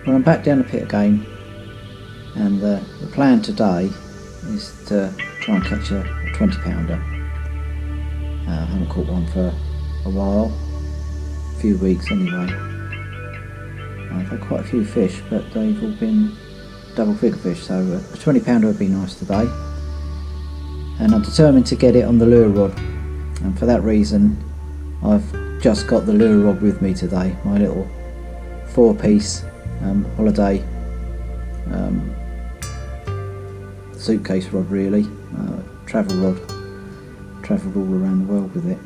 Well, I'm back down the pit again, and the plan today is to try and catch a 20 pounder. I haven't caught one for a while, a few weeks anyway. I've had quite a few fish, but they've all been double figure fish, so a 20 pounder would be nice today. And I'm determined to get it on the lure rod, and for that reason I've just got the lure rod with me today, my little 4-piece holiday suitcase rod, really, travel rod. Travelled all around the world with it,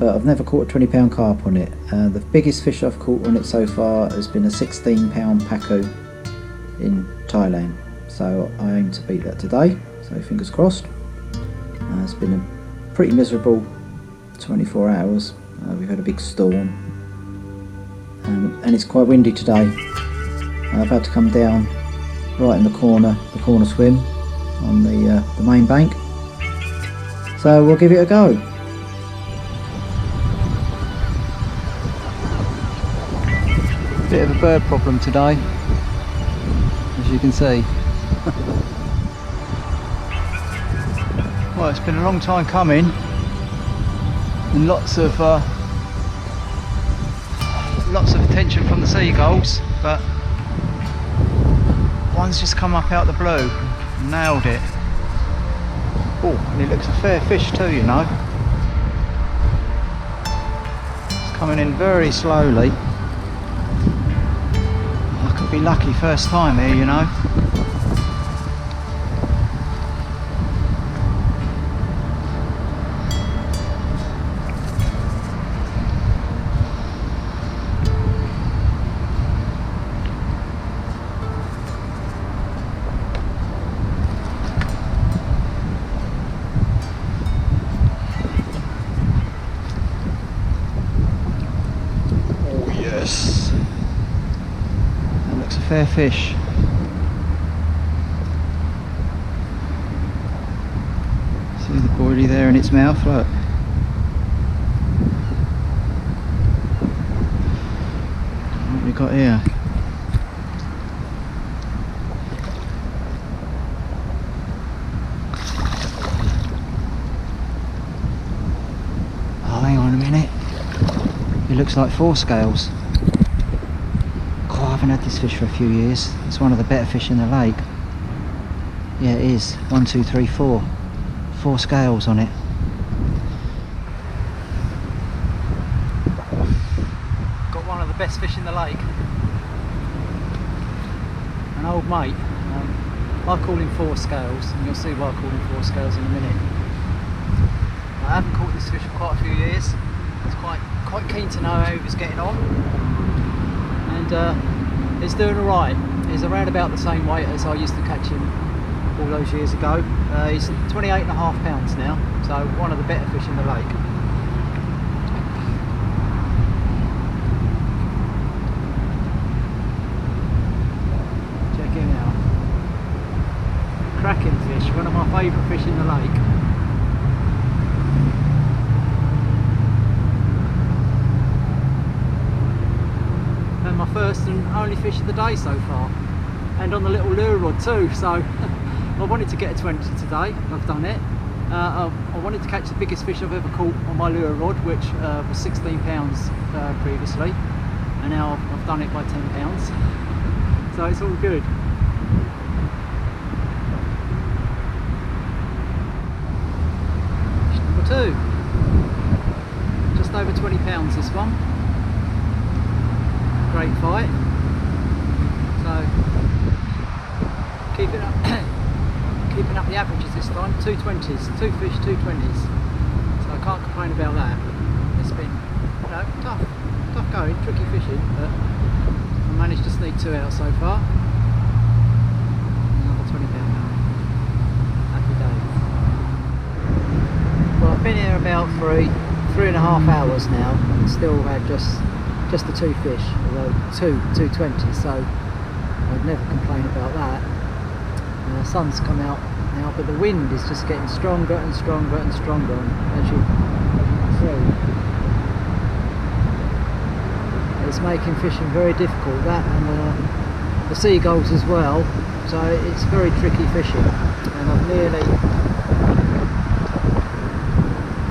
but I've never caught a 20 pound carp on it. The biggest fish I've caught on it so far has been a 16 pound pacu in Thailand, so I aim to beat that today, so fingers crossed. It's been a pretty miserable 24 hours. We've had a big storm, and it's quite windy today. I've had to come down right in the corner swim on the main bank, so we'll give it a go. Bit of a bird problem today, as you can see. Well, it's been a long time coming, and lots of attention from the seagulls, but one's just come up out the blue and nailed it. Oh, and it looks a fair fish too, you know. It's coming in very slowly. I could be lucky first time here, you know. That looks a fair fish. See the boilie there in its mouth, look. What have we got here? Oh, hang on a minute. It looks like 4 scales. I haven't had this fish for a few years. It's one of the better fish in the lake. Yeah, it is. 1, 2, 3, 4. 4 scales on it. Got one of the best fish in the lake. An old mate. I call him 4 scales, and you'll see why I call him 4 scales in a minute. I haven't caught this fish for quite a few years. I was quite keen to know how he was getting on. And he's doing alright. He's around about the same weight as I used to catch him all those years ago. He's 28.5 pounds now, so one of the better fish in the lake. Check him out. Cracking fish, one of my favourite fish in the lake. My first and only fish of the day so far, and on the little lure rod too, so I wanted to get a 20 today. I've done it. I wanted to catch the biggest fish I've ever caught on my lure rod, which was 16 pounds previously, and now I've done it by 10 pounds, so it's all good. Fish number 2, just over 20 pounds this one. Great fight, so keeping up the averages this time. 2 20s, 2 fish, 2 20s, so I can't complain about that. It's been, you know, tough going, tricky fishing, but I managed to sneak 2 out so far. Another 20 pounder. Happy days. Well, I've been here about 3.5 hours now, and still had just the 2 fish, although 2 20s, so I'd never complain about that. The sun's come out now, but the wind is just getting stronger and stronger and stronger, and as you can see, it's making fishing very difficult, that and the seagulls as well, so it's very tricky fishing. And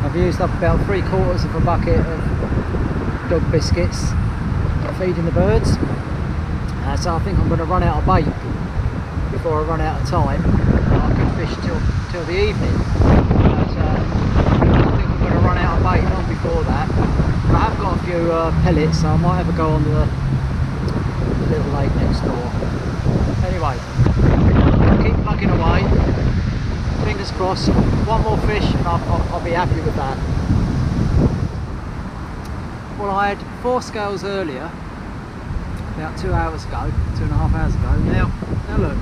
I've used up about 3/4 of a bucket of dog biscuits for feeding the birds, so I think I'm going to run out of bait before I run out of time. I can fish till the evening, but I think I'm going to run out of bait long before that. But I have got a few pellets, so I might have a go on the little lake next door. Anyway, I'll keep plugging away, fingers crossed, one more fish and I'll be happy with that. Well, I had 4 scales earlier, about 2 hours ago, 2.5 hours ago. Now look,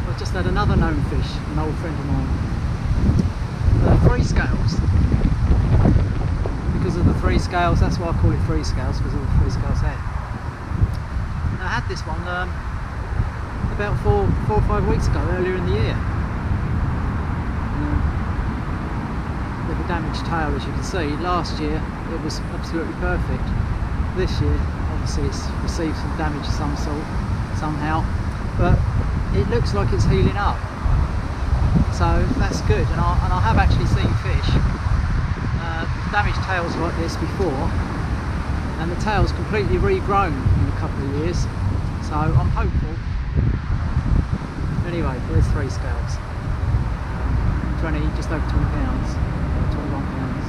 I've just had another known fish, an old friend of mine. 3 scales. Because of the 3 scales, that's why I call it 3 scales, because of the 3 scales head. I had this one about 4 or 5 weeks ago, earlier in the year. With a damaged tail, as you can see. Last year it was absolutely perfect. This year obviously it's received some damage of some sort, somehow, but it looks like it's healing up, so that's good. And I have actually seen fish damaged tails like this before, and the tail's completely regrown in a couple of years, so I'm hopeful. Anyway, there's 3 scales, 20, just over 20 pounds, 21 pounds.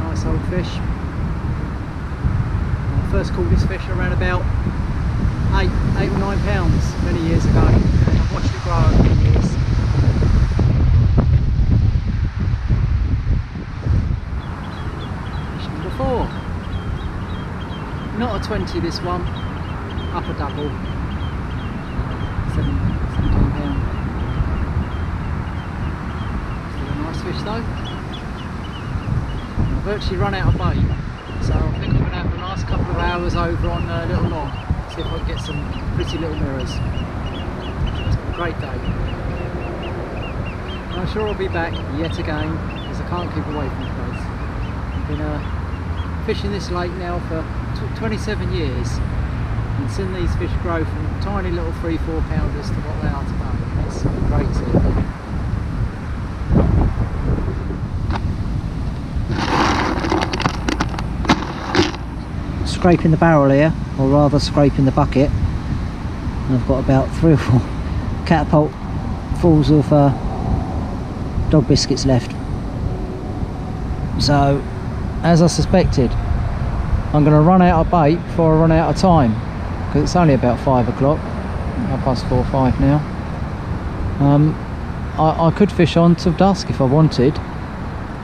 Nice old fish. I first caught this fish around about 8 or 9 pounds many years ago, and I've watched it grow over the years. Fish number 4. Not a 20 this one, up a double. 17 pound. Still a nice fish though. I've virtually run out of bait, so I think I'm going to have a nice couple of hours over on Little Long. See if I can get some pretty little mirrors. It's been a great day. I'm sure I'll be back yet again, because I can't keep away from the place. I've been fishing this lake now for 27 years, and seen these fish grow from tiny little 3-4 pounders to what they are today. It's great to see. Scraping the barrel here, or rather scraping the bucket, and I've got about 3 or 4 catapult fulls of dog biscuits left. So, as I suspected, I'm going to run out of bait before I run out of time, because it's only about 5 o'clock, 4:30, 5 now. I could fish on till dusk if I wanted,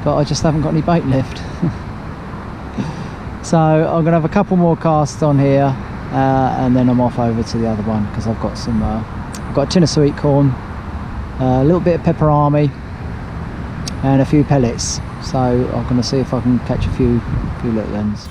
but I just haven't got any bait left. So I'm going to have a couple more casts on here, and then I'm off over to the other one, because I've got some I've got a tin of sweet corn, a little bit of pepperami and a few pellets, so I'm going to see if I can catch a few little ends.